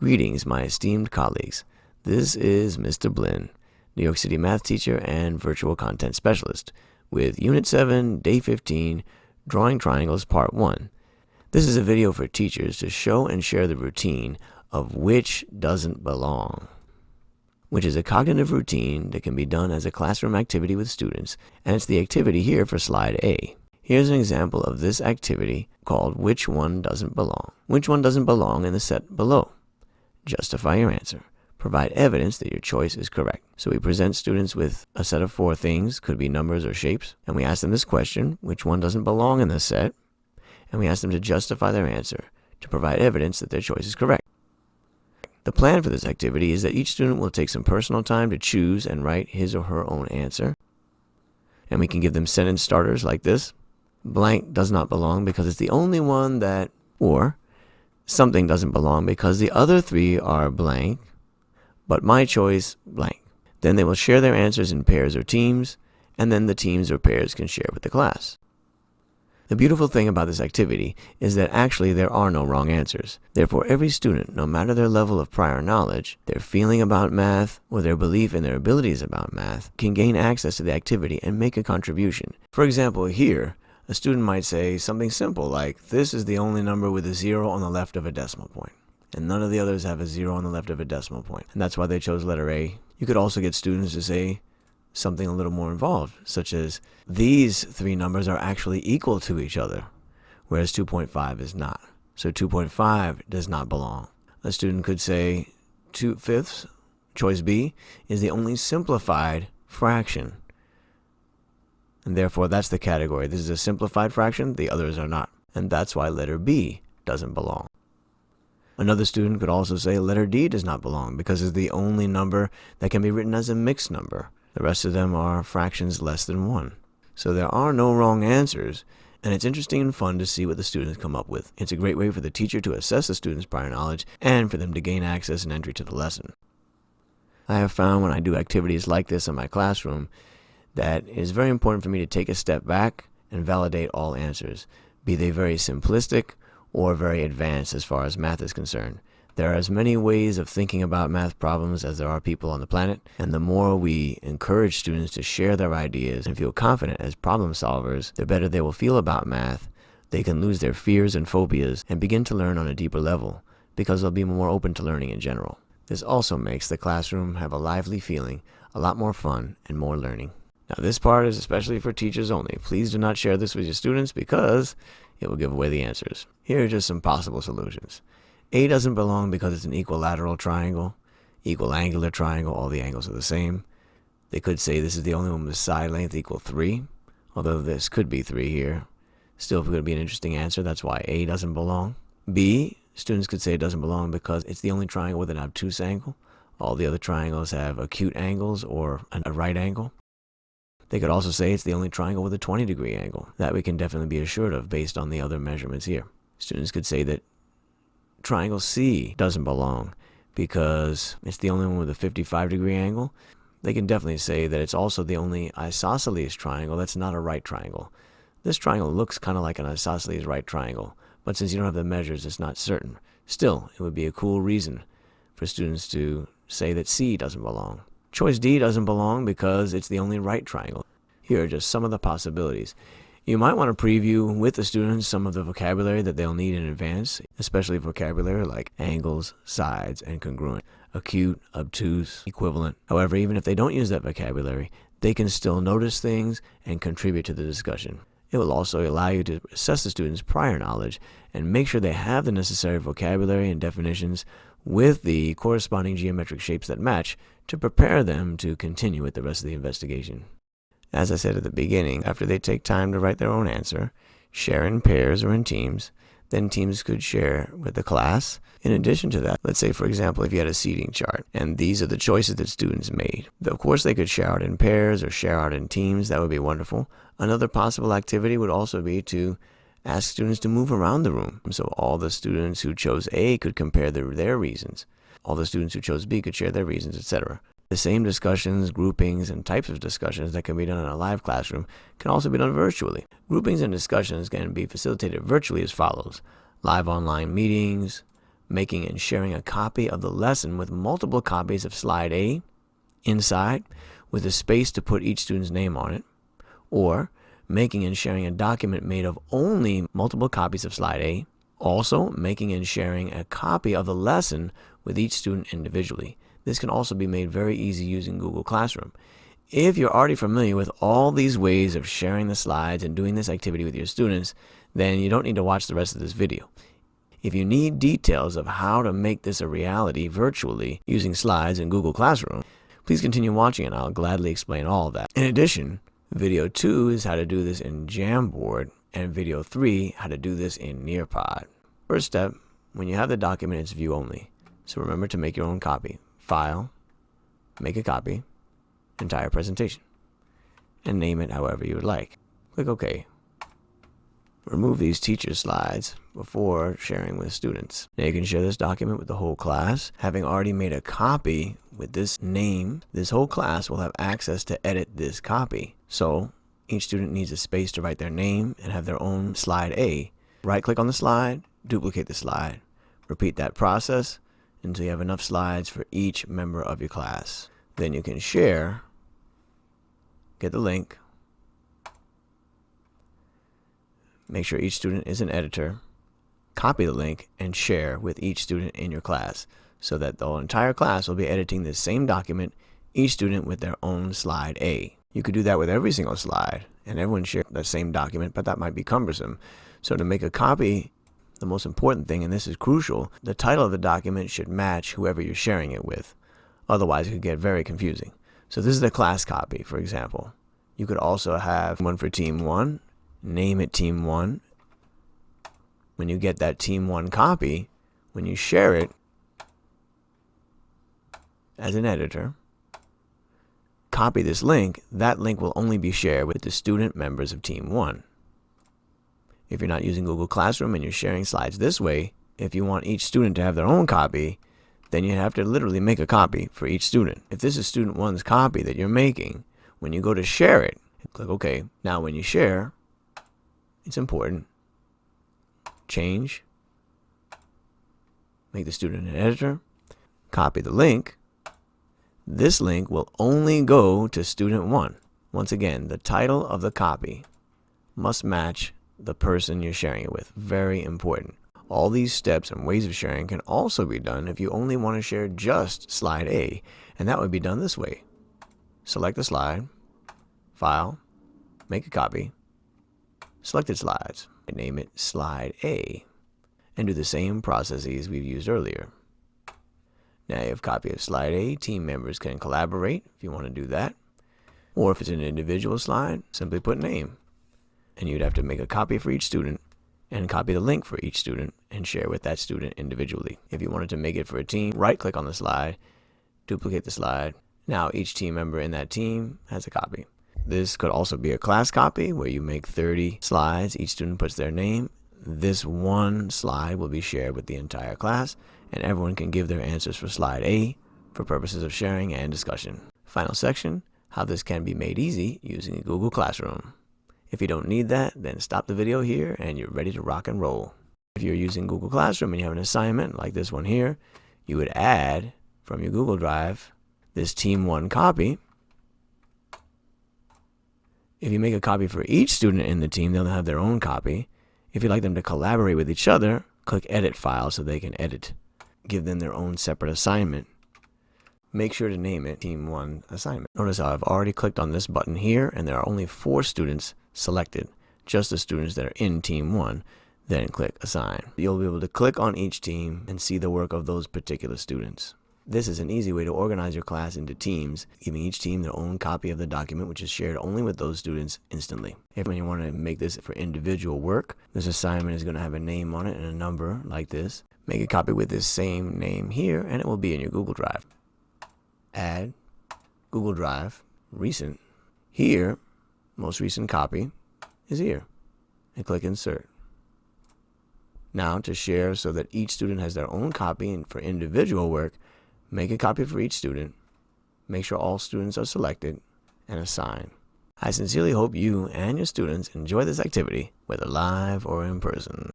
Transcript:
Greetings, my esteemed colleagues. This is Mr. Blynn, New York City math teacher and virtual content specialist, with Unit 7, Day 15, Drawing Triangles, Part 1. This is a video for teachers to show and share the routine of which doesn't belong, which is a cognitive routine that can be done as a classroom activity with students, and it's the activity here for slide A. Here's an example of this activity called Which One Doesn't Belong. Which one doesn't belong in the set below? Justify your answer. Provide evidence that your choice is correct. So we present students with a set of 4 things, could be numbers or shapes, and we ask them this question, which one doesn't belong in this set? And we ask them to justify their answer, to provide evidence that their choice is correct. The plan for this activity is that each student will take some personal time to choose and write his or her own answer. And we can give them sentence starters like this. Blank does not belong because it's the only one that, or something doesn't belong because the other 3 are blank, but my choice, blank. Then they will share their answers in pairs or teams, and then the teams or pairs can share with the class. The beautiful thing about this activity is that actually there are no wrong answers. Therefore, every student, no matter their level of prior knowledge, their feeling about math, or their belief in their abilities about math, can gain access to the activity and make a contribution. For example, here, a student might say something simple like, this is the only number with a 0 on the left of a decimal point, and none of the others have a 0 on the left of a decimal point, and that's why they chose letter A. You could also get students to say something a little more involved, such as, these 3 numbers are actually equal to each other, whereas 2.5 is not. So 2.5 does not belong. A student could say 2/5, choice B, is the only simplified fraction. And therefore, that's the category. This is a simplified fraction, the others are not. And that's why letter B doesn't belong. Another student could also say letter D does not belong because it's the only number that can be written as a mixed number. The rest of them are fractions less than 1. So there are no wrong answers, and it's interesting and fun to see what the students come up with. It's a great way for the teacher to assess the students' prior knowledge and for them to gain access and entry to the lesson. I have found when I do activities like this in my classroom that it is very important for me to take a step back and validate all answers, be they very simplistic or very advanced as far as math is concerned. There are as many ways of thinking about math problems as there are people on the planet, and the more we encourage students to share their ideas and feel confident as problem solvers, the better they will feel about math. They can lose their fears and phobias and begin to learn on a deeper level because they'll be more open to learning in general. This also makes the classroom have a lively feeling, a lot more fun, and more learning. Now this part is especially for teachers only. Please do not share this with your students because it will give away the answers. Here are just some possible solutions. A doesn't belong because it's an equilateral triangle, equal angular triangle, all the angles are the same. They could say this is the only one with side length equal 3, although this could be 3 here. Still, if it would be an interesting answer, that's why A doesn't belong. B, students could say it doesn't belong because it's the only triangle with an obtuse angle. All the other triangles have acute angles or a right angle. They could also say it's the only triangle with a 20-degree angle. That we can definitely be assured of based on the other measurements here. Students could say that triangle C doesn't belong because it's the only one with a 55-degree angle. They can definitely say that it's also the only isosceles triangle that's not a right triangle. This triangle looks kind of like an isosceles right triangle, but since you don't have the measures, it's not certain. Still, it would be a cool reason for students to say that C doesn't belong. Choice D doesn't belong because it's the only right triangle. Here are just some of the possibilities. You might want to preview with the students some of the vocabulary that they'll need in advance, especially vocabulary like angles, sides, and congruent, acute, obtuse, equivalent. However, even if they don't use that vocabulary, they can still notice things and contribute to the discussion. It will also allow you to assess the students' prior knowledge and make sure they have the necessary vocabulary and definitions with the corresponding geometric shapes that match to prepare them to continue with the rest of the investigation. As I said at the beginning, after they take time to write their own answer, share in pairs or in teams, then teams could share with the class. In addition to that, let's say, for example, if you had a seating chart, and these are the choices that students made. Of course, they could share out in pairs or share out in teams. That would be wonderful. Another possible activity would also be to ask students to move around the room. So all the students who chose A could compare their reasons. All the students who chose B could share their reasons, etc. The same discussions, groupings, and types of discussions that can be done in a live classroom can also be done virtually. Groupings and discussions can be facilitated virtually as follows: live online meetings, making and sharing a copy of the lesson with multiple copies of slide A inside with a space to put each student's name on it, or making and sharing a document made of only multiple copies of slide A, also making and sharing a copy of the lesson with each student individually. This can also be made very easy using Google Classroom. If you're already familiar with all these ways of sharing the slides and doing this activity with your students, then you don't need to watch the rest of this video. If you need details of how to make this a reality virtually using slides in Google Classroom, please continue watching and I'll gladly explain all of that. In addition, video 2 is how to do this in Jamboard, and video 3, how to do this in Nearpod. First step, when you have the document, it's view only. So remember to make your own copy. File, make a copy, entire presentation, and name it however you would like. Click OK. Remove these teacher slides before sharing with students. Now you can share this document with the whole class. Having already made a copy with this name, this whole class will have access to edit this copy. So each student needs a space to write their name and have their own slide A. Right-click on the slide, duplicate the slide. Repeat that process until you have enough slides for each member of your class. Then you can share, get the link, make sure each student is an editor, copy the link, and share with each student in your class so that the entire class will be editing this same document, each student with their own slide A. You could do that with every single slide and everyone share that same document, but that might be cumbersome. So to make a copy, the most important thing, and this is crucial, the title of the document should match whoever you're sharing it with. Otherwise, it could get very confusing. So this is the class copy, for example. You could also have one for Team 1, name it Team 1. When you get that Team 1 copy, when you share it as an editor, copy this link. That link will only be shared with the student members of Team 1. If you're not using Google Classroom and you're sharing slides this way, if you want each student to have their own copy, then you have to literally make a copy for each student. If this is student 1's copy that you're making, when you go to share it, click OK. Now when you share, it's important. Change. Make the student an editor. Copy the link. This link will only go to student 1. Once again, the title of the copy must match the person you're sharing it with. Very important. All these steps and ways of sharing can also be done if you only want to share just slide A, and that would be done this way. Select the slide, file, make a copy, selected slides, and name it slide A, and do the same processes we've used earlier. Now you have a copy of slide A. Team members can collaborate if you want to do that. Or if it's an individual slide, simply put name. And you'd have to make a copy for each student and copy the link for each student and share with that student individually. If you wanted to make it for a team, right-click on the slide, duplicate the slide. Now each team member in that team has a copy. This could also be a class copy where you make 30 slides. Each student puts their name. This one slide will be shared with the entire class, and everyone can give their answers for slide A for purposes of sharing and discussion. Final section, how this can be made easy using Google Classroom. If you don't need that, then stop the video here and you're ready to rock and roll. If you're using Google Classroom and you have an assignment like this one here, you would add from your Google Drive this Team 1 copy. If you make a copy for each student in the team, they'll have their own copy. If you'd like them to collaborate with each other, click Edit File so they can edit. Give them their own separate assignment. Make sure to name it Team 1 Assignment. Notice how I've already clicked on this button here, and there are only 4 students selected, just the students that are in Team 1. Then click Assign. You'll be able to click on each team and see the work of those particular students. This is an easy way to organize your class into teams, giving each team their own copy of the document, which is shared only with those students instantly. If you want to make this for individual work, this assignment is going to have a name on it and a number like this. Make a copy with this same name here, and it will be in your Google Drive. Add, Google Drive, Recent. Here, most recent copy is here. And click Insert. Now to share so that each student has their own copy, and for individual work, make a copy for each student, make sure all students are selected, and assign. I sincerely hope you and your students enjoy this activity, whether live or in person.